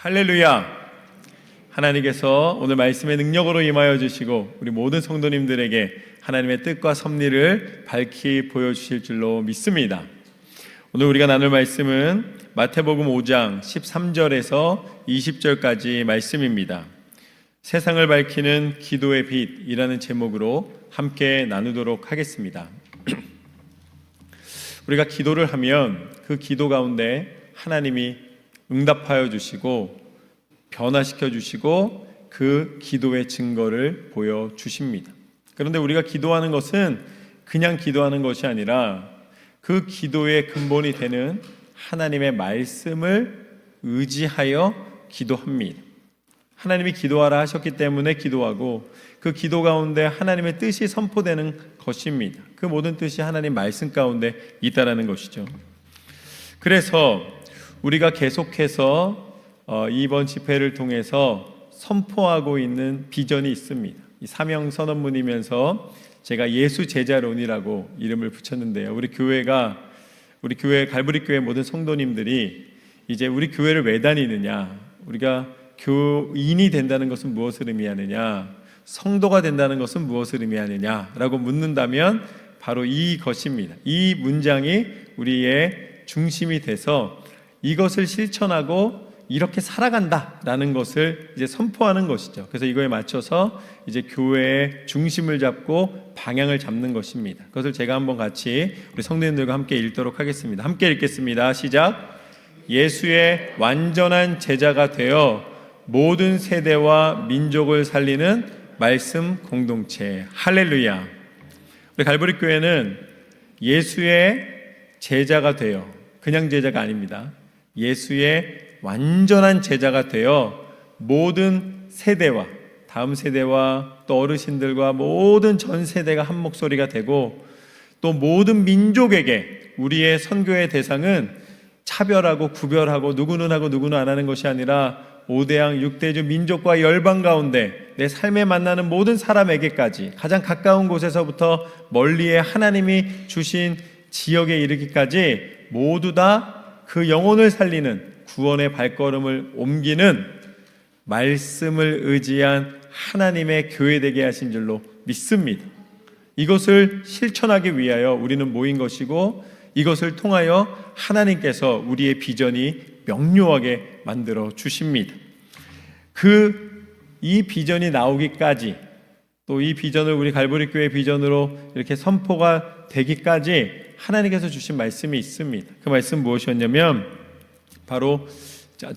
할렐루야! 하나님께서 오늘 말씀의 능력으로 임하여 주시고 우리 모든 성도님들에게 하나님의 뜻과 섭리를 밝히 보여주실 줄로 믿습니다. 오늘 우리가 나눌 말씀은 마태복음 5장 13절에서 20절까지 말씀입니다. 세상을 밝히는 기도의 빛이라는 제목으로 함께 나누도록 하겠습니다. 우리가 기도를 하면 그 기도 가운데 하나님이 응답하여 주시고 변화시켜 주시고 그 기도의 증거를 보여주십니다. 그런데 우리가 기도하는 것은 그냥 기도하는 것이 아니라 그 기도의 근본이 되는 하나님의 말씀을 의지하여 기도합니다. 하나님이 기도하라 하셨기 때문에 기도하고 그 기도 가운데 하나님의 뜻이 선포되는 것입니다. 그 모든 뜻이 하나님 말씀 가운데 있다라는 것이죠. 그래서 우리가 계속해서 이번 집회를 통해서 선포하고 있는 비전이 있습니다. 이 사명 선언문이면서 제가 예수 제자론이라고 이름을 붙였는데요. 우리 교회 갈보리 교회 모든 성도님들이 이제 우리 교회를 왜 다니느냐, 우리가 교인이 된다는 것은 무엇을 의미하느냐, 성도가 된다는 것은 무엇을 의미하느냐라고 묻는다면 바로 이것입니다. 이 문장이 우리의 중심이 돼서 이것을 실천하고 이렇게 살아간다라는 것을 이제 선포하는 것이죠. 그래서 이거에 맞춰서 이제 교회의 중심을 잡고 방향을 잡는 것입니다. 그것을 제가 한번 같이 우리 성도님들과 함께 읽도록 하겠습니다. 함께 읽겠습니다. 시작. 예수의 완전한 제자가 되어 모든 세대와 민족을 살리는 말씀 공동체. 할렐루야. 우리 갈보리 교회는 예수의 제자가 되어, 그냥 제자가 아닙니다. 예수의 완전한 제자가 되어 모든 세대와 다음 세대와 또 어르신들과 모든 전 세대가 한 목소리가 되고 또 모든 민족에게 우리의 선교의 대상은 차별하고 구별하고 누구는 하고 누구는 안 하는 것이 아니라 5대양 6대주 민족과 열방 가운데 내 삶에 만나는 모든 사람에게까지 가장 가까운 곳에서부터 멀리에 하나님이 주신 지역에 이르기까지 모두 다 그 영혼을 살리는 구원의 발걸음을 옮기는 말씀을 의지한 하나님의 교회 되게 하신 줄로 믿습니다. 이것을 실천하기 위하여 우리는 모인 것이고 이것을 통하여 하나님께서 우리의 비전이 명료하게 만들어 주십니다. 이 비전이 나오기까지 또 이 비전을 우리 갈보리 교회 비전으로 이렇게 선포가 되기까지 하나님께서 주신 말씀이 있습니다. 그 말씀 무엇이었냐면 바로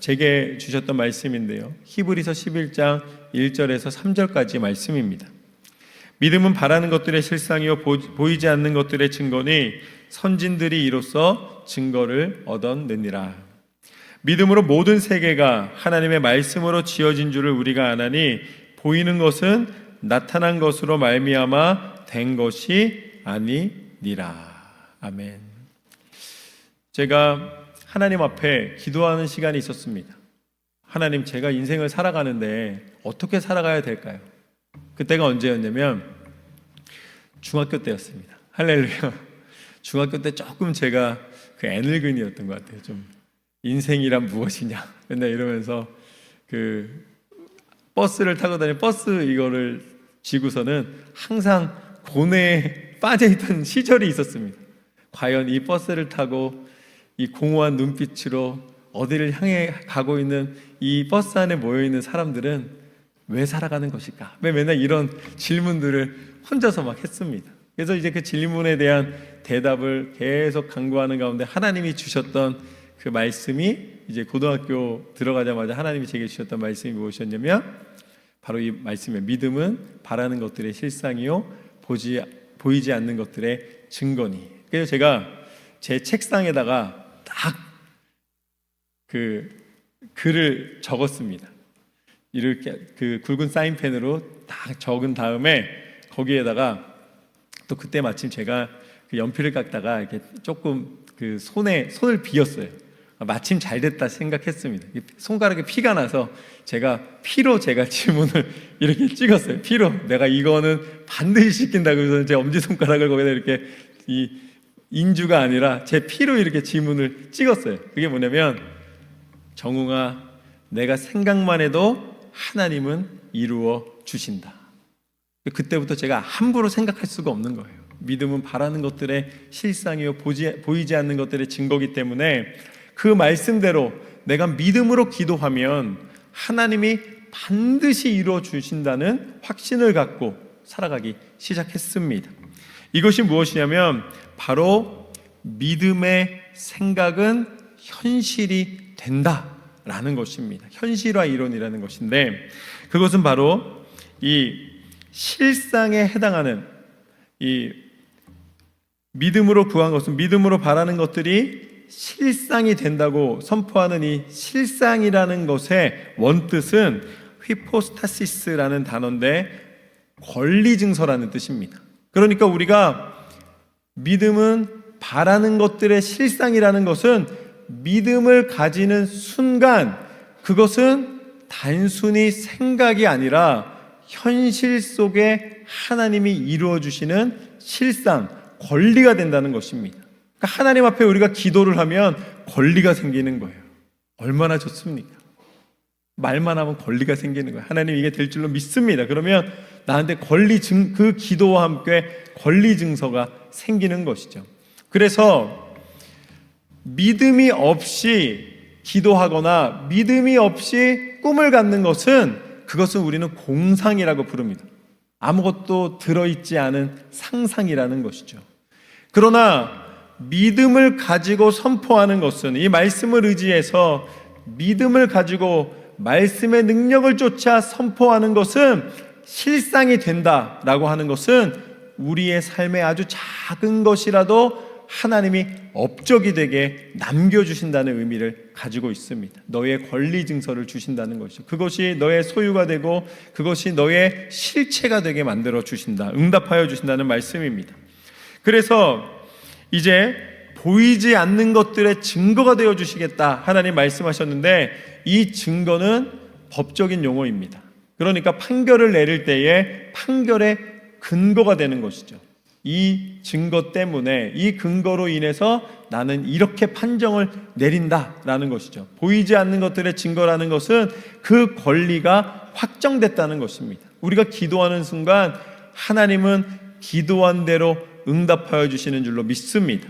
제게 주셨던 말씀인데요. 히브리서 11장 1절에서 3절까지 말씀입니다. 믿음은 바라는 것들의 실상이요 보이지 않는 것들의 증거니 선진들이 이로써 증거를 얻었느니라. 믿음으로 모든 세계가 하나님의 말씀으로 지어진 줄을 우리가 아나니 보이는 것은 나타난 것으로 말미암아 된 것이 아니니라. 아멘. 제가 하나님 앞에 기도하는 시간이 있었습니다. 하나님, 제가 인생을 살아가는데 어떻게 살아가야 될까요? 그때가 언제였냐면 중학교 때였습니다. 할렐루야. 중학교 때 조금 제가 그 애늙은이였던 것 같아요. 좀 인생이란 무엇이냐 맨날 이러면서 그 버스를 타고 다니는 버스 이거를 쥐고서는 항상 고뇌에 빠져있던 시절이 있었습니다. 과연 이 버스를 타고 이 공허한 눈빛으로 어디를 향해 가고 있는 이 버스 안에 모여있는 사람들은 왜 살아가는 것일까? 맨날 이런 질문들을 혼자서 막 했습니다. 그래서 이제 그 질문에 대한 대답을 계속 강구하는 가운데 하나님이 주셨던 그 말씀이 이제 고등학교 들어가자마자 하나님이 제게 주셨던 말씀이 무엇이었냐면 바로 이 말씀이에요. 믿음은 바라는 것들의 실상이요 보이지 않는 것들의 증거니. 그래서 제가 제 책상에다가 딱 그 글을 적었습니다. 이렇게 그 굵은 사인펜으로 딱 적은 다음에 거기에다가 또 그때 마침 제가 그 연필을 깎다가 이렇게 조금 그 손을 비었어요. 마침 잘 됐다 생각했습니다. 손가락에 피가 나서 피로 지문을 이렇게 찍었어요. 피로 내가 이거는 반드시 시킨다고 해서 제 엄지손가락을 거기다 이렇게 이 인주가 아니라 제 피로 이렇게 지문을 찍었어요. 그게 뭐냐면 정웅아, 내가 생각만 해도 하나님은 이루어 주신다. 그때부터 제가 함부로 생각할 수가 없는 거예요. 믿음은 바라는 것들의 실상이요 보이지 않는 것들의 증거이기 때문에 그 말씀대로 내가 믿음으로 기도하면 하나님이 반드시 이루어 주신다는 확신을 갖고 살아가기 시작했습니다. 이것이 무엇이냐면 바로 믿음의 생각은 현실이 된다라는 것입니다. 현실화 이론이라는 것인데, 그것은 바로 이 실상에 해당하는, 이 믿음으로 구한 것은, 믿음으로 바라는 것들이 실상이 된다고 선포하는 이 실상이라는 것의 원뜻은 휘포스타시스라는 단어인데 권리증서라는 뜻입니다. 그러니까 우리가 믿음은 바라는 것들의 실상이라는 것은 믿음을 가지는 순간 그것은 단순히 생각이 아니라 현실 속에 하나님이 이루어 주시는 실상, 권리가 된다는 것입니다. 그러니까 하나님 앞에 우리가 기도를 하면 권리가 생기는 거예요. 얼마나 좋습니까? 말만 하면 권리가 생기는 거예요. 하나님 이게 될 줄로 믿습니다. 그러면 나한테 그 기도와 함께 권리 증서가 생기는 것이죠. 그래서 믿음이 없이 기도하거나 믿음이 없이 꿈을 갖는 것은, 그것은 우리는 공상이라고 부릅니다. 아무것도 들어있지 않은 상상이라는 것이죠. 그러나 믿음을 가지고 선포하는 것은, 이 말씀을 의지해서 믿음을 가지고 말씀의 능력을 쫓아 선포하는 것은 실상이 된다라고 하는 것은 우리의 삶에 아주 작은 것이라도 하나님이 업적이 되게 남겨주신다는 의미를 가지고 있습니다. 너의 권리 증서를 주신다는 것이죠. 그것이 너의 소유가 되고 그것이 너의 실체가 되게 만들어 주신다, 응답하여 주신다는 말씀입니다. 그래서 이제 보이지 않는 것들의 증거가 되어 주시겠다 하나님 말씀하셨는데, 이 증거는 법적인 용어입니다. 그러니까 판결을 내릴 때에 판결의 근거가 되는 것이죠. 이 증거 때문에, 이 근거로 인해서 나는 이렇게 판정을 내린다라는 것이죠. 보이지 않는 것들의 증거라는 것은 그 권리가 확정됐다는 것입니다. 우리가 기도하는 순간 하나님은 기도한 대로 응답하여 주시는 줄로 믿습니다.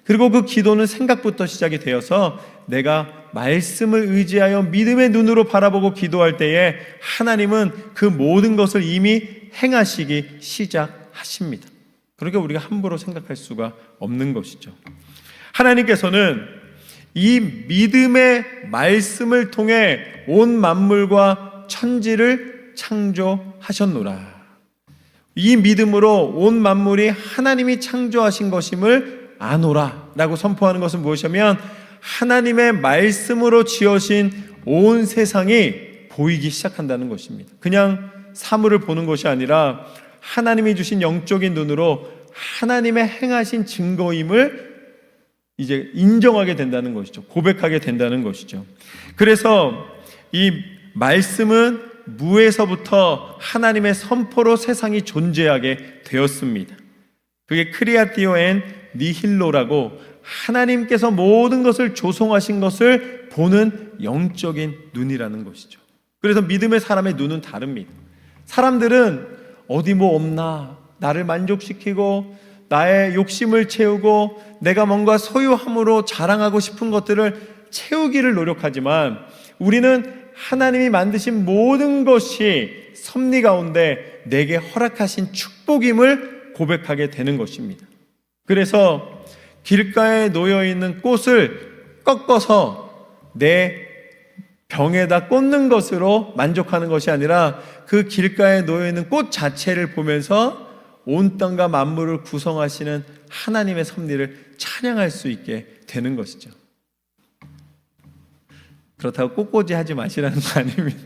그리고 그 기도는 생각부터 시작이 되어서 내가 말씀을 의지하여 믿음의 눈으로 바라보고 기도할 때에 하나님은 그 모든 것을 이미 행하시기 시작하십니다. 그러니까 우리가 함부로 생각할 수가 없는 것이죠. 하나님께서는 이 믿음의 말씀을 통해 온 만물과 천지를 창조하셨노라. 이 믿음으로 온 만물이 하나님이 창조하신 것임을 아노라 라고 선포하는 것은 무엇이냐면, 하나님의 말씀으로 지어진 온 세상이 보이기 시작한다는 것입니다. 그냥 사물을 보는 것이 아니라 하나님이 주신 영적인 눈으로 하나님의 행하신 증거임을 이제 인정하게 된다는 것이죠. 고백하게 된다는 것이죠. 그래서 이 말씀은 무에서부터 하나님의 선포로 세상이 존재하게 되었습니다. 그게 크리아티오 앤 니힐로라고 하나님께서 모든 것을 조성하신 것을 보는 영적인 눈이라는 것이죠. 그래서 믿음의 사람의 눈은 다릅니다. 사람들은 어디 뭐 없나, 나를 만족시키고 나의 욕심을 채우고 내가 뭔가 소유함으로 자랑하고 싶은 것들을 채우기를 노력하지만, 우리는 하나님이 만드신 모든 것이 섭리 가운데 내게 허락하신 축복임을 고백하게 되는 것입니다. 그래서 길가에 놓여있는 꽃을 꺾어서 내 병에다 꽂는 것으로 만족하는 것이 아니라 그 길가에 놓여있는 꽃 자체를 보면서 온 땅과 만물을 구성하시는 하나님의 섭리를 찬양할 수 있게 되는 것이죠. 그렇다고 꽃꽂이 하지 마시라는 거 아닙니다.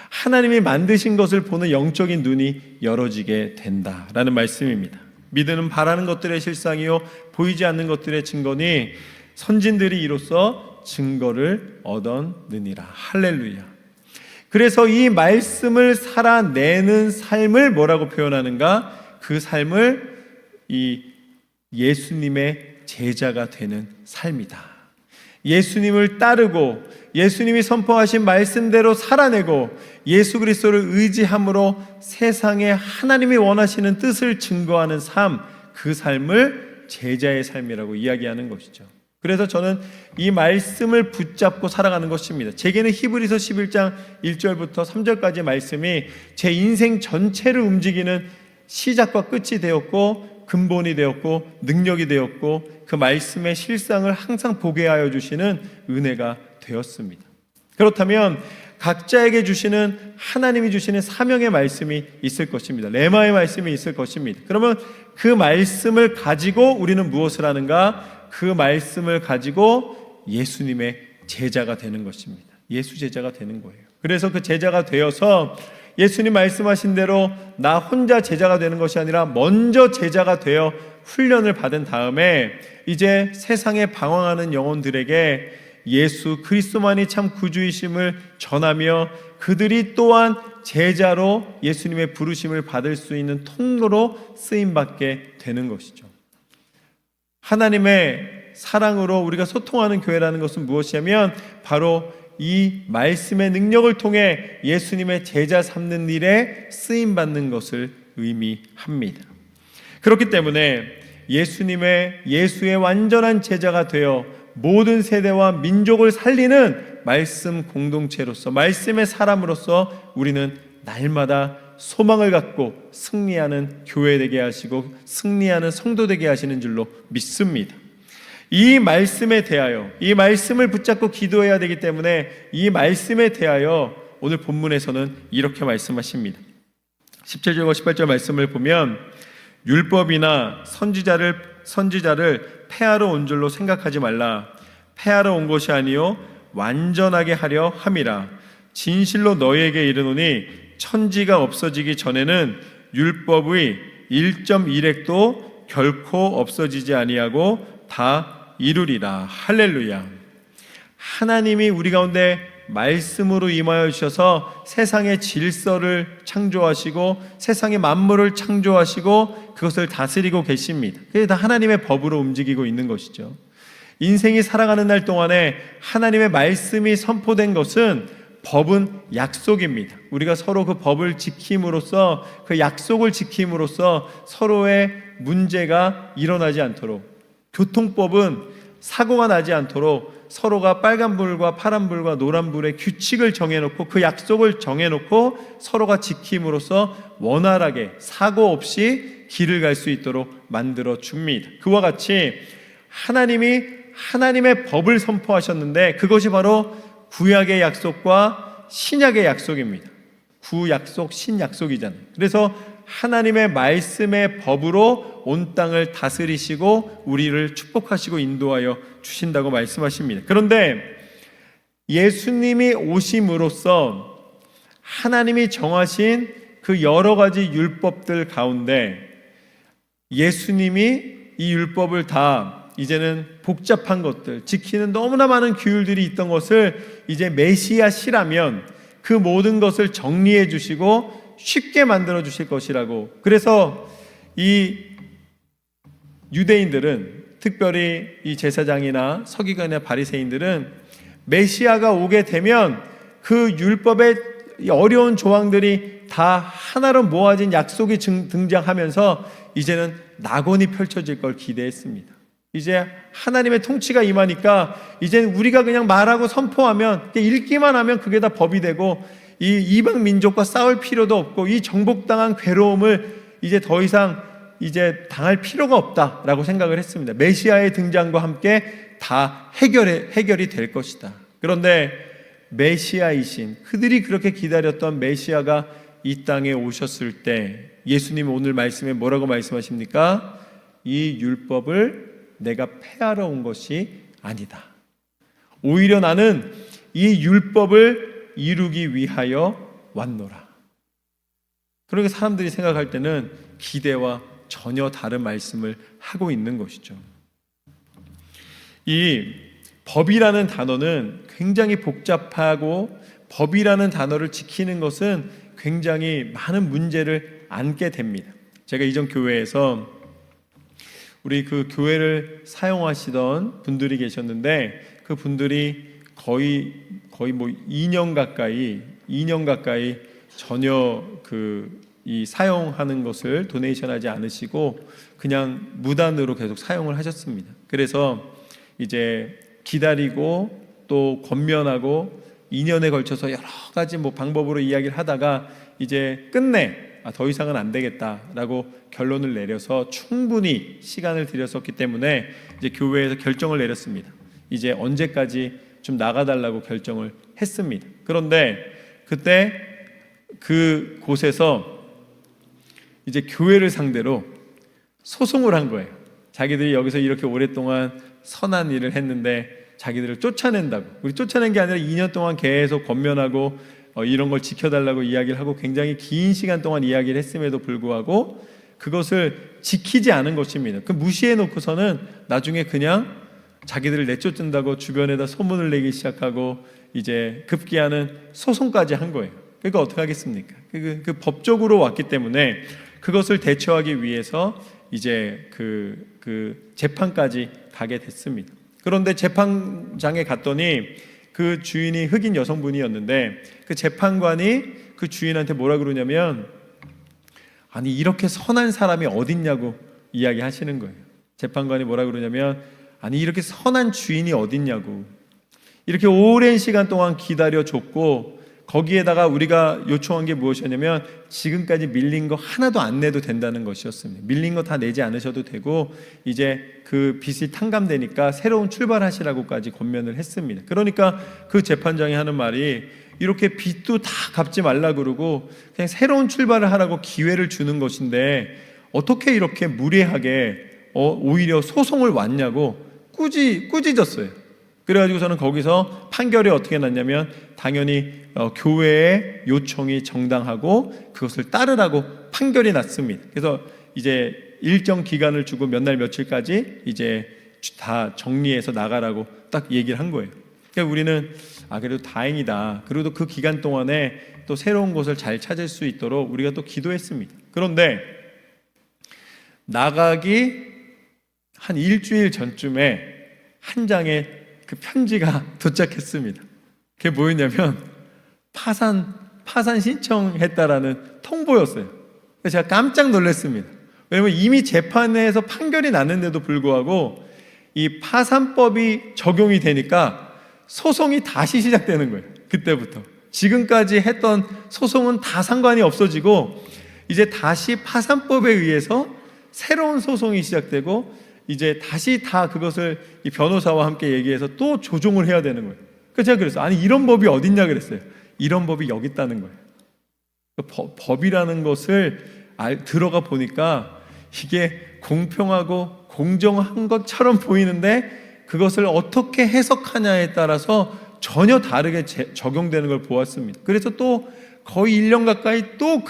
하나님이 만드신 것을 보는 영적인 눈이 열어지게 된다라는 말씀입니다. 믿음은 바라는 것들의 실상이요 보이지 않는 것들의 증거니 선진들이 이로써 증거를 얻었느니라. 할렐루야. 그래서 이 말씀을 살아내는 삶을 뭐라고 표현하는가? 그 삶을 이 예수님의 제자가 되는 삶이다. 예수님을 따르고 예수님이 선포하신 말씀대로 살아내고 예수 그리스도를 의지함으로 세상에 하나님이 원하시는 뜻을 증거하는 삶, 그 삶을 제자의 삶이라고 이야기하는 것이죠. 그래서 저는 이 말씀을 붙잡고 살아가는 것입니다. 제게는 히브리서 11장 1절부터 3절까지 말씀이 제 인생 전체를 움직이는 시작과 끝이 되었고 근본이 되었고 능력이 되었고 그 말씀의 실상을 항상 보게 하여 주시는 은혜가 되었습니다. 그렇다면 각자에게 주시는, 하나님이 주시는 사명의 말씀이 있을 것입니다. 레마의 말씀이 있을 것입니다. 그러면 그 말씀을 가지고 우리는 무엇을 하는가? 그 말씀을 가지고 예수님의 제자가 되는 것입니다. 예수 제자가 되는 거예요. 그래서 그 제자가 되어서 예수님 말씀하신 대로 나 혼자 제자가 되는 것이 아니라 먼저 제자가 되어 훈련을 받은 다음에 이제 세상에 방황하는 영혼들에게 예수 그리스도만이 참 구주이심을 전하며 그들이 또한 제자로 예수님의 부르심을 받을 수 있는 통로로 쓰임받게 되는 것이죠. 하나님의 사랑으로 우리가 소통하는 교회라는 것은 무엇이냐면 바로 이 말씀의 능력을 통해 예수님의 제자 삼는 일에 쓰임받는 것을 의미합니다. 그렇기 때문에 예수의 완전한 제자가 되어 모든 세대와 민족을 살리는 말씀 공동체로서, 말씀의 사람으로서 우리는 날마다 소망을 갖고 승리하는 교회 되게 하시고 승리하는 성도 되게 하시는 줄로 믿습니다. 이 말씀에 대하여, 이 말씀을 붙잡고 기도해야 되기 때문에 이 말씀에 대하여 오늘 본문에서는 이렇게 말씀하십니다. 17절과 18절 말씀을 보면 율법이나 선지자를 폐하러 온 줄로 생각하지 말라. 폐하러 온 것이 아니요 완전하게 하려 함이라. 진실로 너희에게 이르노니 천지가 없어지기 전에는 율법의 1.1획도 결코 없어지지 아니하고 다 이루리라. 할렐루야. 하나님이 우리 가운데 말씀으로 임하여 주셔서 세상의 질서를 창조하시고 세상의 만물을 창조하시고 그것을 다스리고 계십니다. 그게 다 하나님의 법으로 움직이고 있는 것이죠. 인생이 살아가는 날 동안에 하나님의 말씀이 선포된 것은 법은 약속입니다. 우리가 서로 그 법을 지킴으로써, 그 약속을 지킴으로써 서로의 문제가 일어나지 않도록, 교통법은 사고가 나지 않도록 서로가 빨간불과 파란불과 노란불의 규칙을 정해놓고 그 약속을 정해놓고 서로가 지킴으로써 원활하게 사고 없이 길을 갈 수 있도록 만들어 줍니다. 그와 같이 하나님이 하나님의 법을 선포하셨는데 그것이 바로 구약의 약속과 신약의 약속입니다. 구약속, 신약속이잖아요. 그래서 하나님의 말씀의 법으로 온 땅을 다스리시고 우리를 축복하시고 인도하여 주신다고 말씀하십니다. 그런데 예수님이 오심으로써 하나님이 정하신 그 여러 가지 율법들 가운데 예수님이 이 율법을 다 이제는 복잡한 것들, 지키는 너무나 많은 규율들이 있던 것을 이제 메시아시라면 그 모든 것을 정리해 주시고 쉽게 만들어 주실 것이라고. 그래서 이 유대인들은, 특별히 이 제사장이나 서기관이나 바리새인들은 메시아가 오게 되면 그 율법의 어려운 조항들이 다 하나로 모아진 약속이 등장하면서 이제는 낙원이 펼쳐질 걸 기대했습니다. 이제 하나님의 통치가 임하니까 이제는 우리가 그냥 말하고 선포하면, 읽기만 하면 그게 다 법이 되고 이 이방 민족과 싸울 필요도 없고 이 정복당한 괴로움을 이제 더 이상 이제 당할 필요가 없다라고 생각을 했습니다. 메시아의 등장과 함께 다 해결이 될 것이다. 그런데 메시아이신, 그들이 그렇게 기다렸던 메시아가 이 땅에 오셨을 때 예수님 오늘 말씀에 뭐라고 말씀하십니까? 이 율법을 내가 폐하러 온 것이 아니다. 오히려 나는 이 율법을 이루기 위하여 왔노라. 그렇게 사람들이 생각할 때는 기대와 전혀 다른 말씀을 하고 있는 것이죠. 이 법이라는 단어는 굉장히 복잡하고 법이라는 단어를 지키는 것은 굉장히 많은 문제를 안게 됩니다. 제가 이전 교회에서 우리 그 교회를 사용하시던 분들이 계셨는데 그 분들이 거의 뭐 2년 가까이 전혀 이 사용하는 것을 도네이션하지 않으시고 그냥 무단으로 계속 사용을 하셨습니다. 그래서 이제 기다리고 또 권면하고 2년에 걸쳐서 여러 가지 뭐 방법으로 이야기를 하다가 이제 끝내 더 이상은 안 되겠다라고 결론을 내려서 충분히 시간을 들였었기 때문에 이제 교회에서 결정을 내렸습니다. 이제 언제까지 좀 나가달라고 결정을 했습니다. 그런데 그때 그 곳에서 이제 교회를 상대로 소송을 한 거예요. 자기들이 여기서 이렇게 오랫동안 선한 일을 했는데 자기들을 쫓아낸다고. 우리 쫓아낸 게 아니라 2년 동안 계속 권면하고 이런 걸 지켜달라고 이야기를 하고 굉장히 긴 시간 동안 이야기를 했음에도 불구하고 그것을 지키지 않은 것입니다. 그 무시해 놓고서는 나중에 그냥 자기들을 내쫓는다고 주변에다 소문을 내기 시작하고 이제 급기야는 소송까지 한 거예요. 그러니까 어떻게 하겠습니까? 그 법적으로 왔기 때문에 그것을 대처하기 위해서 이제 그 재판까지 가게 됐습니다. 그런데 재판장에 갔더니 그 주인이 흑인 여성분이었는데 그 재판관이 그 주인한테 뭐라 그러냐면 아니 이렇게 선한 사람이 어딨냐고 이야기하시는 거예요. 재판관이 뭐라 그러냐면 아니 이렇게 선한 주인이 어딨냐고, 이렇게 오랜 시간 동안 기다려줬고 거기에다가 우리가 요청한 게 무엇이었냐면 지금까지 밀린 거 하나도 안 내도 된다는 것이었습니다. 밀린 거 다 내지 않으셔도 되고 이제 그 빚이 탕감되니까 새로운 출발하시라고까지 권면을 했습니다. 그러니까 그 재판장이 하는 말이 이렇게 빚도 다 갚지 말라 그러고 그냥 새로운 출발을 하라고 기회를 주는 것인데 어떻게 이렇게 무례하게 오히려 소송을 왔냐고 꾸짖었어요. 그래가지고 저는 거기서 판결이 어떻게 났냐면 당연히 교회의 요청이 정당하고 그것을 따르라고 판결이 났습니다. 그래서 이제 일정 기간을 주고 몇 날 며칠까지 이제 다 정리해서 나가라고 딱 얘기를 한 거예요. 그러니까 우리는 그래도 다행이다. 그래도 그 기간 동안에 또 새로운 곳을 잘 찾을 수 있도록 우리가 또 기도했습니다. 그런데 나가기 한 일주일 전쯤에 한 장의 그 편지가 도착했습니다. 그게 뭐였냐면 파산 신청했다라는 통보였어요. 그래서 제가 깜짝 놀랐습니다. 왜냐면 이미 재판에서 판결이 났는데도 불구하고 이 파산법이 적용이 되니까 소송이 다시 시작되는 거예요. 그때부터 지금까지 했던 소송은 다 상관이 없어지고 이제 다시 파산법에 의해서 새로운 소송이 시작되고 이제 다시 다 그것을 이 변호사와 함께 얘기해서 또 조정을 해야 되는 거예요. 그래서 제가 그랬어요. 아니 이런 법이 어딨냐 그랬어요. 이런 법이 여기 있다는 거예요. 법이라는 것을 들어가 보니까 이게 공평하고 공정한 것처럼 보이는데 그것을 어떻게 해석하냐에 따라서 전혀 다르게 적용되는 걸 보았습니다. 그래서 또 거의 1년 가까이 또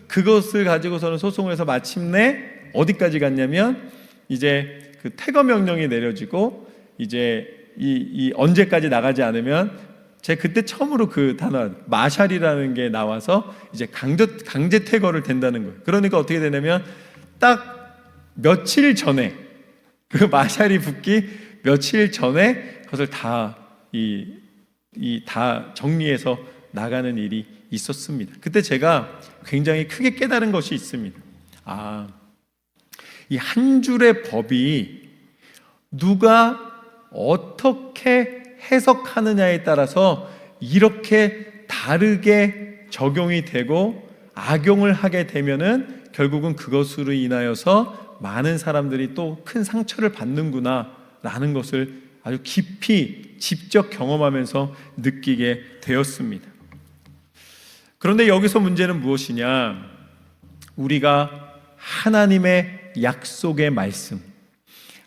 그것을 가지고서는 소송을 해서 마침내 어디까지 갔냐면 이제 그 퇴거 명령이 내려지고 이제 이 언제까지 나가지 않으면 제가 그때 처음으로 그 단어 마샬이라는 게 나와서 이제 강제 퇴거를 된다는 거예요. 그러니까 어떻게 되냐면 딱 며칠 전에 그 마샬이 붙기 며칠 전에 그것을 다 다 정리해서 나가는 일이 있었습니다. 그때 제가 굉장히 크게 깨달은 것이 있습니다. 이 한 줄의 법이 누가 어떻게 해석하느냐에 따라서 이렇게 다르게 적용이 되고 악용을 하게 되면은 결국은 그것으로 인하여서 많은 사람들이 또 큰 상처를 받는구나 라는 것을 아주 깊이 직접 경험하면서 느끼게 되었습니다. 그런데 여기서 문제는 무엇이냐? 우리가 하나님의 약속의 말씀,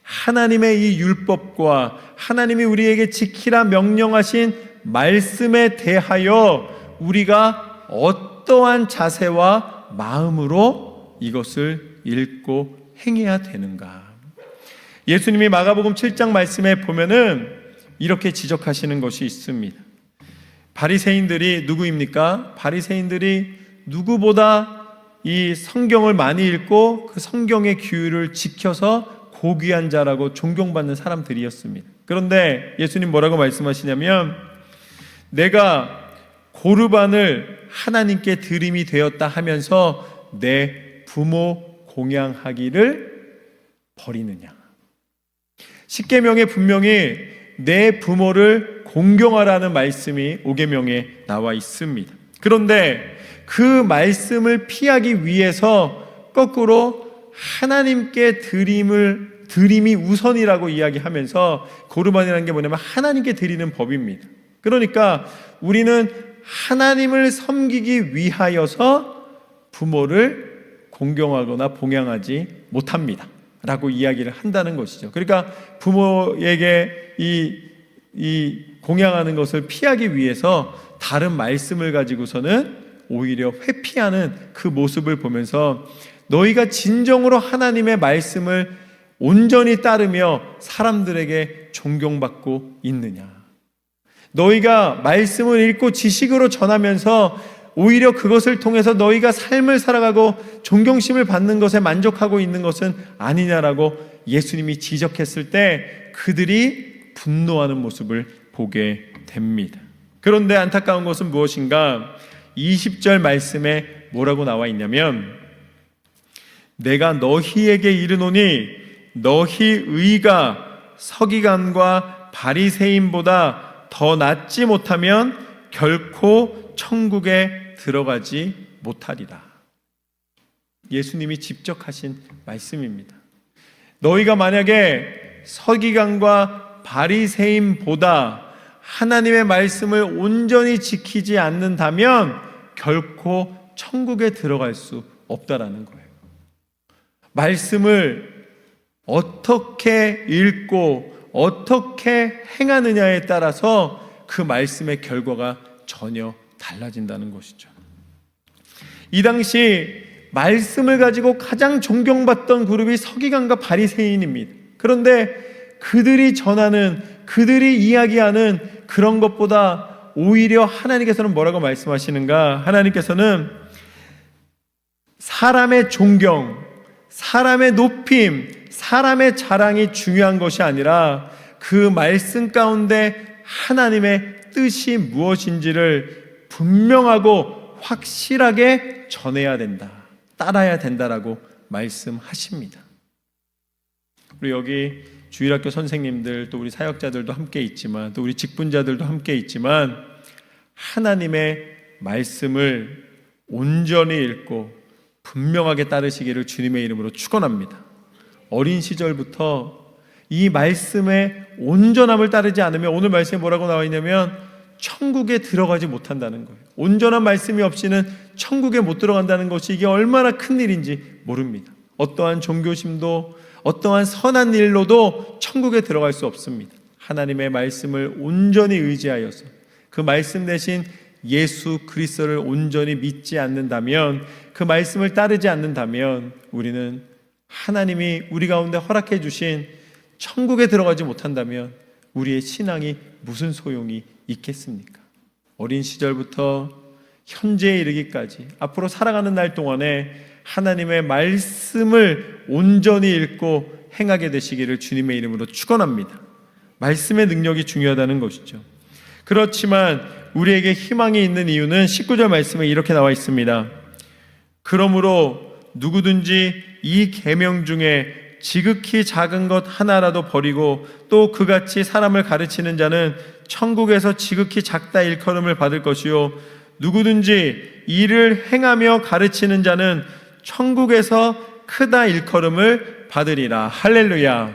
하나님의 이 율법과 하나님이 우리에게 지키라 명령하신 말씀에 대하여 우리가 어떠한 자세와 마음으로 이것을 읽고 행해야 되는가? 예수님이 마가복음 7장 말씀에 보면은 이렇게 지적하시는 것이 있습니다. 바리새인들이 누구입니까? 바리새인들이 누구보다 이 성경을 많이 읽고 그 성경의 규율을 지켜서 고귀한 자라고 존경받는 사람들이었습니다. 그런데 예수님 뭐라고 말씀하시냐면 내가 고르반을 하나님께 드림이 되었다 하면서 내 부모 공양하기를 버리느냐. 십계명에 분명히 내 부모를 공경하라는 말씀이 오계명에 나와 있습니다. 그런데 그 말씀을 피하기 위해서 거꾸로 하나님께 드림이 우선이라고 이야기하면서 고르반이라는 게 뭐냐면 하나님께 드리는 법입니다. 그러니까 우리는 하나님을 섬기기 위하여서 부모를 공경하거나 봉양하지 못합니다 라고 이야기를 한다는 것이죠. 그러니까 부모에게 이 공양하는 것을 피하기 위해서 다른 말씀을 가지고서는 오히려 회피하는 그 모습을 보면서 너희가 진정으로 하나님의 말씀을 온전히 따르며 사람들에게 존경받고 있느냐. 너희가 말씀을 읽고 지식으로 전하면서 오히려 그것을 통해서 너희가 삶을 살아가고 존경심을 받는 것에 만족하고 있는 것은 아니냐라고 예수님이 지적했을 때 그들이 분노하는 모습을 보게 됩니다. 그런데 안타까운 것은 무엇인가? 20절 말씀에 뭐라고 나와 있냐면 내가 너희에게 이르노니 너희 의가 서기관과 바리새인보다 더 낫지 못하면 결코 천국에 들어가지 못하리라. 예수님이 직접 하신 말씀입니다. 너희가 만약에 서기관과 바리새인보다 하나님의 말씀을 온전히 지키지 않는다면 결코 천국에 들어갈 수 없다라는 거예요. 말씀을 어떻게 읽고 어떻게 행하느냐에 따라서 그 말씀의 결과가 전혀 달라진다는 것이죠. 이 당시 말씀을 가지고 가장 존경받던 그룹이 서기관과 바리새인입니다. 그런데 그들이 전하는, 그들이 이야기하는 그런 것보다 오히려 하나님께서는 뭐라고 말씀하시는가? 하나님께서는 사람의 존경, 사람의 높임, 사람의 자랑이 중요한 것이 아니라 그 말씀 가운데 하나님의 뜻이 무엇인지를 분명하고 확실하게 전해야 된다, 따라야 된다라고 말씀하십니다. 우리 여기 주일학교 선생님들, 또 우리 사역자들도 함께 있지만, 또 우리 직분자들도 함께 있지만, 하나님의 말씀을 온전히 읽고 분명하게 따르시기를 주님의 이름으로 축원합니다. 어린 시절부터 이 말씀의 온전함을 따르지 않으면, 오늘 말씀에 뭐라고 나와 있냐면 천국에 들어가지 못한다는 거예요. 온전한 말씀이 없이는 천국에 못 들어간다는 것이 이게 얼마나 큰 일인지 모릅니다. 어떠한 종교심도 어떠한 선한 일로도 천국에 들어갈 수 없습니다. 하나님의 말씀을 온전히 의지하여서 그 말씀 대신 예수 그리스도를 온전히 믿지 않는다면, 그 말씀을 따르지 않는다면 우리는 하나님이 우리 가운데 허락해 주신 천국에 들어가지 못한다면 우리의 신앙이 무슨 소용이 있겠습니까? 어린 시절부터 현재에 이르기까지 앞으로 살아가는 날 동안에 하나님의 말씀을 온전히 읽고 행하게 되시기를 주님의 이름으로 축원합니다. 말씀의 능력이 중요하다는 것이죠. 그렇지만 우리에게 희망이 있는 이유는 19절 말씀에 이렇게 나와 있습니다. 그러므로 누구든지 이 계명 중에 지극히 작은 것 하나라도 버리고 또 그같이 사람을 가르치는 자는 천국에서 지극히 작다 일컬음을 받을 것이요 누구든지 이를 행하며 가르치는 자는 천국에서 크다 일컬음을 받으리라. 할렐루야.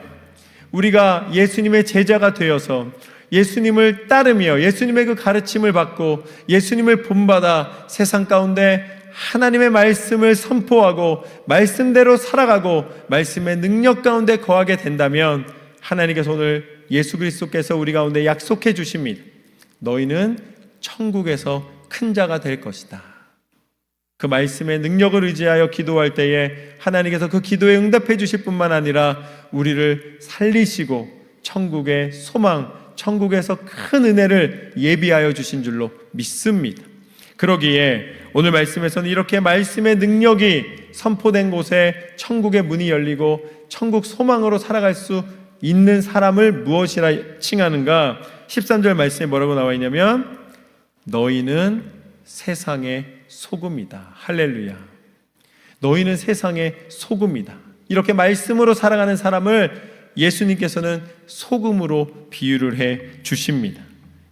우리가 예수님의 제자가 되어서 예수님을 따르며 예수님의 그 가르침을 받고 예수님을 본받아 세상 가운데 하나님의 말씀을 선포하고 말씀대로 살아가고 말씀의 능력 가운데 거하게 된다면 하나님께서 오늘 예수 그리스도께서 우리 가운데 약속해 주십니다. 너희는 천국에서 큰 자가 될 것이다. 그 말씀의 능력을 의지하여 기도할 때에 하나님께서 그 기도에 응답해 주실 뿐만 아니라 우리를 살리시고 천국의 소망, 천국에서 큰 은혜를 예비하여 주신 줄로 믿습니다. 그러기에 오늘 말씀에서는 이렇게 말씀의 능력이 선포된 곳에 천국의 문이 열리고 천국 소망으로 살아갈 수 있는 사람을 무엇이라 칭하는가? 13절 말씀에 뭐라고 나와 있냐면 너희는 세상의 소금이다. 할렐루야. 너희는 세상의 소금이다. 이렇게 말씀으로 살아가는 사람을 예수님께서는 소금으로 비유를 해 주십니다.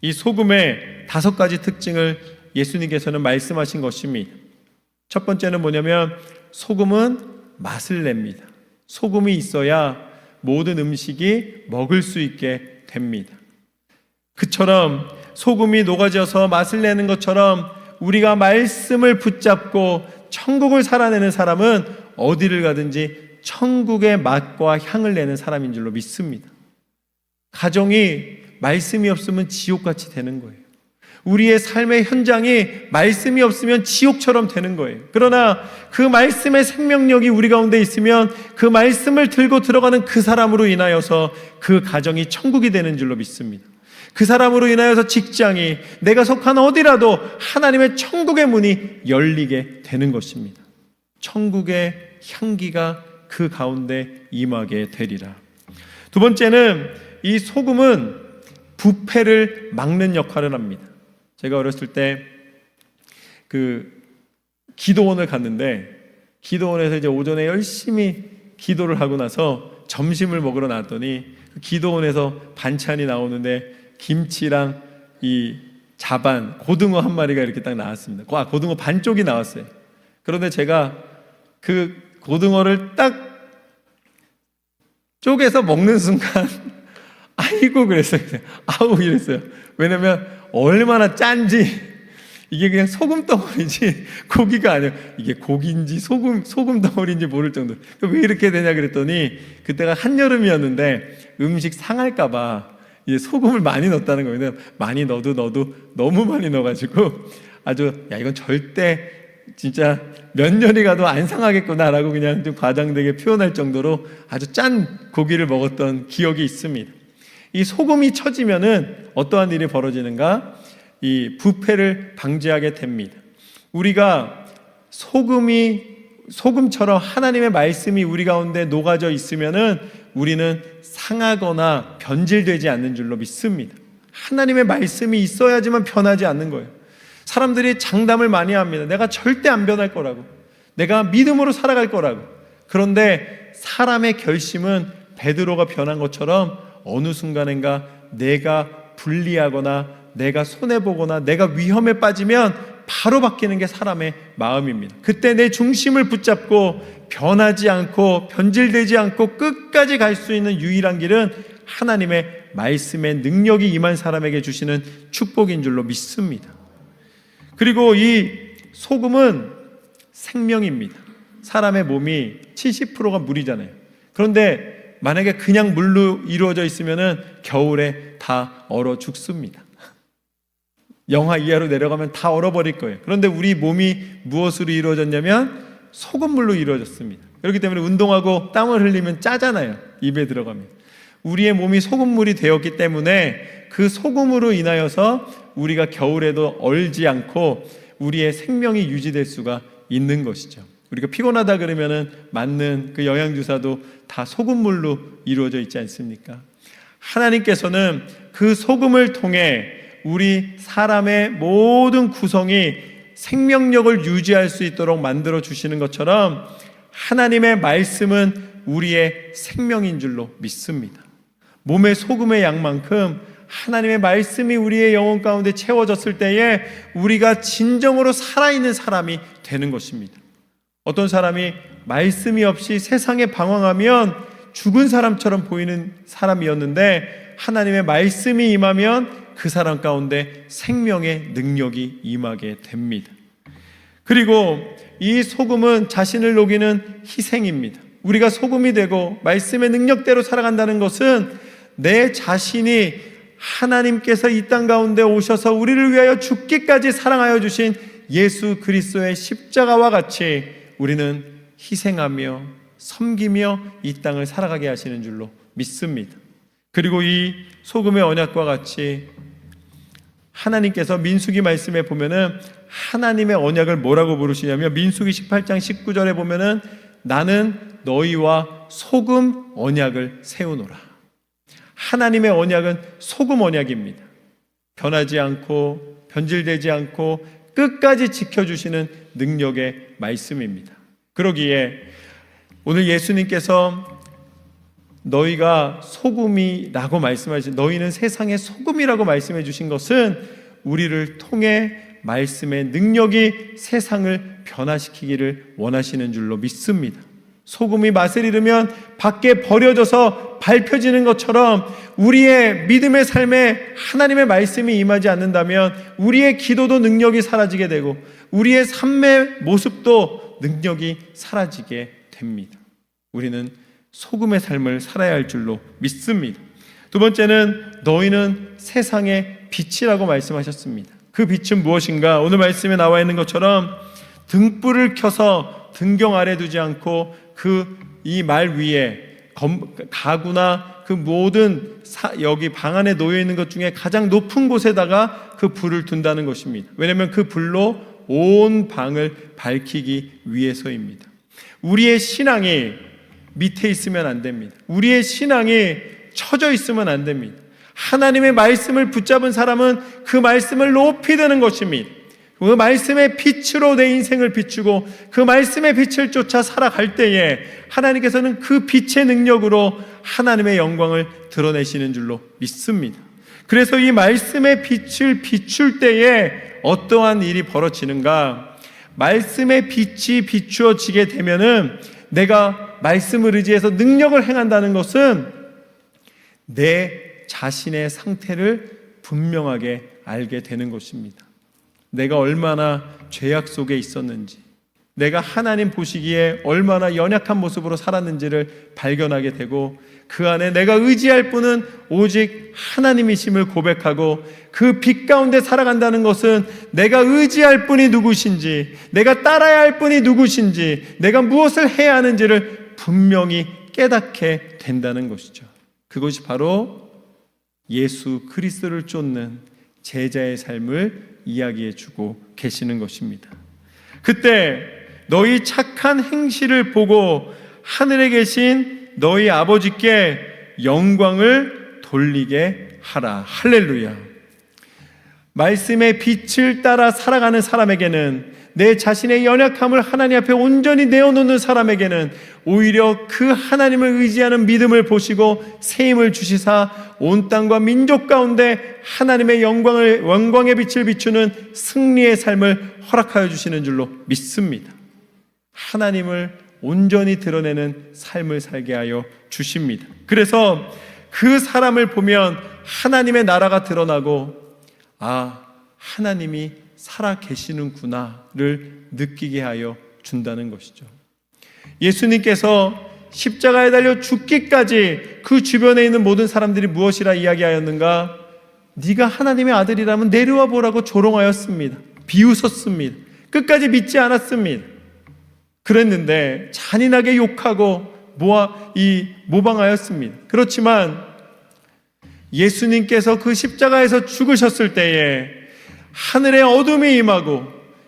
이 소금의 5가지 특징을 예수님께서는 말씀하신 것입니다. 첫 번째는 뭐냐면 소금은 맛을 냅니다. 소금이 있어야 모든 음식이 먹을 수 있게 됩니다. 그처럼 소금이 녹아져서 맛을 내는 것처럼 우리가 말씀을 붙잡고 천국을 살아내는 사람은 어디를 가든지 천국의 맛과 향을 내는 사람인 줄로 믿습니다. 가정이 말씀이 없으면 지옥같이 되는 거예요. 우리의 삶의 현장이 말씀이 없으면 지옥처럼 되는 거예요. 그러나 그 말씀의 생명력이 우리 가운데 있으면 그 말씀을 들고 들어가는 그 사람으로 인하여서 그 가정이 천국이 되는 줄로 믿습니다. 그 사람으로 인하여서 직장이, 내가 속한 어디라도 하나님의 천국의 문이 열리게 되는 것입니다. 천국의 향기가 그 가운데 임하게 되리라. 두 번째는 이 소금은 부패를 막는 역할을 합니다. 제가 어렸을 때 그 기도원을 갔는데 기도원에서 이제 오전에 열심히 기도를 하고 나서 점심을 먹으러 나왔더니 그 기도원에서 반찬이 나오는데 김치랑 이 자반, 고등어 한 마리가 이렇게 딱 나왔습니다. 고등어 반쪽이 나왔어요. 그런데 제가 그 고등어를 딱 쪼개서 먹는 순간 아이고 그랬어요. 아우 이랬어요. 왜냐면 얼마나 짠지, 이게 그냥 소금 덩어리지 고기가 아니에요. 이게 고기인지 소금 덩어리인지 모를 정도. 왜 이렇게 되냐 그랬더니 그때가 한여름이었는데 음식 상할까봐 소금을 많이 넣었다는 거예요. 많이 넣어도 너무 많이 넣어가지고 아주 야 이건 절대 진짜 몇 년이 가도 안 상하겠구나라고 그냥 좀 과장되게 표현할 정도로 아주 짠 고기를 먹었던 기억이 있습니다. 이 소금이 처지면은 어떠한 일이 벌어지는가? 이 부패를 방지하게 됩니다. 우리가 소금처럼 하나님의 말씀이 우리 가운데 녹아져 있으면은 우리는 상하거나 변질되지 않는 줄로 믿습니다. 하나님의 말씀이 있어야지만 변하지 않는 거예요. 사람들이 장담을 많이 합니다. 내가 절대 안 변할 거라고, 내가 믿음으로 살아갈 거라고. 그런데 사람의 결심은 베드로가 변한 것처럼 어느 순간인가 내가 불리하거나 내가 손해보거나 내가 위험에 빠지면 바로 바뀌는 게 사람의 마음입니다. 그때 내 중심을 붙잡고 변하지 않고 변질되지 않고 끝까지 갈 수 있는 유일한 길은 하나님의 말씀의 능력이 임한 사람에게 주시는 축복인 줄로 믿습니다. 그리고 이 소금은 생명입니다. 사람의 몸이 70%가 물이잖아요. 그런데 만약에 그냥 물로 이루어져 있으면은 겨울에 다 얼어 죽습니다. 영하 이하로 내려가면 다 얼어버릴 거예요. 그런데 우리 몸이 무엇으로 이루어졌냐면 소금물로 이루어졌습니다. 그렇기 때문에 운동하고 땀을 흘리면 짜잖아요. 입에 들어가면. 우리의 몸이 소금물이 되었기 때문에 그 소금으로 인하여서 우리가 겨울에도 얼지 않고 우리의 생명이 유지될 수가 있는 것이죠. 우리가 피곤하다 그러면은 맞는 그 영양주사도 다 소금물로 이루어져 있지 않습니까? 하나님께서는 그 소금을 통해 우리 사람의 모든 구성이 생명력을 유지할 수 있도록 만들어 주시는 것처럼 하나님의 말씀은 우리의 생명인 줄로 믿습니다. 몸의 소금의 양만큼 하나님의 말씀이 우리의 영혼 가운데 채워졌을 때에 우리가 진정으로 살아있는 사람이 되는 것입니다. 어떤 사람이 말씀이 없이 세상에 방황하면 죽은 사람처럼 보이는 사람이었는데 하나님의 말씀이 임하면 그 사람 가운데 생명의 능력이 임하게 됩니다. 그리고 이 소금은 자신을 녹이는 희생입니다. 우리가 소금이 되고 말씀의 능력대로 살아간다는 것은 내 자신이 하나님께서 이 땅 가운데 오셔서 우리를 위하여 죽기까지 사랑하여 주신 예수 그리스도의 십자가와 같이 우리는 희생하며 섬기며 이 땅을 살아가게 하시는 줄로 믿습니다. 그리고 이 소금의 언약과 같이 하나님께서 민수기 말씀에 보면은 하나님의 언약을 뭐라고 부르시냐면 민수기 18장 19절에 보면은 나는 너희와 소금 언약을 세우노라. 하나님의 언약은 소금 언약입니다. 변하지 않고 변질되지 않고 끝까지 지켜주시는 능력의 말씀입니다. 그러기에 오늘 예수님께서 너희가 소금이라고 말씀하신, 너희는 세상의 소금이라고 말씀해 주신 것은 우리를 통해 말씀의 능력이 세상을 변화시키기를 원하시는 줄로 믿습니다. 소금이 맛을 잃으면 밖에 버려져서 밟혀지는 것처럼 우리의 믿음의 삶에 하나님의 말씀이 임하지 않는다면 우리의 기도도 능력이 사라지게 되고 우리의 삶의 모습도 능력이 사라지게 됩니다. 우리는 소금의 삶을 살아야 할 줄로 믿습니다. 두 번째는 너희는 세상의 빛이라고 말씀하셨습니다. 그 빛은 무엇인가? 오늘 말씀에 나와 있는 것처럼 등불을 켜서 등경 아래 두지 않고 이 말 위에 가구나 그 모든 여기 방 안에 놓여 있는 것 중에 가장 높은 곳에다가 그 불을 둔다는 것입니다. 왜냐하면 그 불로 온 방을 밝히기 위해서입니다. 우리의 신앙이 밑에 있으면 안 됩니다. 우리의 신앙이 처져 있으면 안 됩니다. 하나님의 말씀을 붙잡은 사람은 그 말씀을 높이 드는 것입니다. 그 말씀의 빛으로 내 인생을 비추고 그 말씀의 빛을 쫓아 살아갈 때에 하나님께서는 그 빛의 능력으로 하나님의 영광을 드러내시는 줄로 믿습니다. 그래서 이 말씀의 빛을 비출 때에 어떠한 일이 벌어지는가? 말씀의 빛이 비추어지게 되면은 내가 말씀을 의지해서 능력을 행한다는 것은 내 자신의 상태를 분명하게 알게 되는 것입니다. 내가 얼마나 죄악 속에 있었는지, 내가 하나님 보시기에 얼마나 연약한 모습으로 살았는지를 발견하게 되고 그 안에 내가 의지할 분은 오직 하나님이심을 고백하고 그 빛 가운데 살아간다는 것은 내가 의지할 분이 누구신지, 내가 따라야 할 분이 누구신지, 내가 무엇을 해야 하는지를 분명히 깨닫게 된다는 것이죠. 그것이 바로 예수 그리스도를 쫓는 제자의 삶을 이야기해 주고 계시는 것입니다. 그때 너희 착한 행실을 보고 하늘에 계신 너희 아버지께 영광을 돌리게 하라. 할렐루야. 말씀의 빛을 따라 살아가는 사람에게는, 내 자신의 연약함을 하나님 앞에 온전히 내어놓는 사람에게는 오히려 그 하나님을 의지하는 믿음을 보시고 세임을 주시사 온 땅과 민족 가운데 하나님의 영광의 빛을 비추는 승리의 삶을 허락하여 주시는 줄로 믿습니다. 하나님을 온전히 드러내는 삶을 살게 하여 주십니다. 그래서 그 사람을 보면 하나님의 나라가 드러나고 하나님이 살아 계시는구나를 느끼게 하여 준다는 것이죠. 예수님께서 십자가에 달려 죽기까지 그 주변에 있는 모든 사람들이 무엇이라 이야기하였는가? 네가 하나님의 아들이라면 내려와 보라고 조롱하였습니다. 비웃었습니다. 끝까지 믿지 않았습니다. 그랬는데 잔인하게 욕하고 모방하였습니다. 그렇지만 예수님께서 그 십자가에서 죽으셨을 때에 하늘의 어둠이 임하고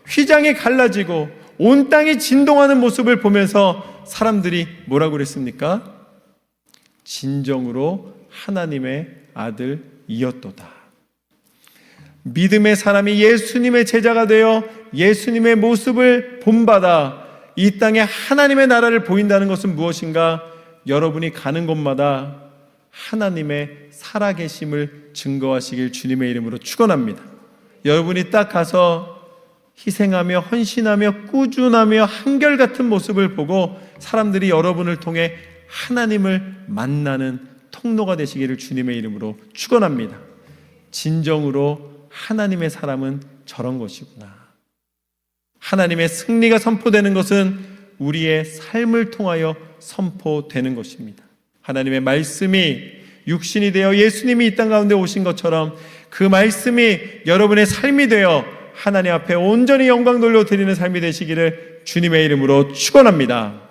휘장이 갈라지고 온 땅이 진동하는 모습을 보면서 사람들이 뭐라고 그랬습니까? 진정으로 하나님의 아들이었도다. 믿음의 사람이 예수님의 제자가 되어 예수님의 모습을 본받아 이 땅에 하나님의 나라를 보인다는 것은 무엇인가? 여러분이 가는 곳마다 하나님의 살아계심을 증거하시길 주님의 이름으로 축원합니다. 여러분이 딱 가서 희생하며 헌신하며 꾸준하며 한결같은 모습을 보고 사람들이 여러분을 통해 하나님을 만나는 통로가 되시기를 주님의 이름으로 축원합니다. 진정으로 하나님의 사람은 저런 것이구나. 하나님의 승리가 선포되는 것은 우리의 삶을 통하여 선포되는 것입니다. 하나님의 말씀이 육신이 되어 예수님이 이 땅 가운데 오신 것처럼 그 말씀이 여러분의 삶이 되어 하나님 앞에 온전히 영광 돌려드리는 삶이 되시기를 주님의 이름으로 축원합니다.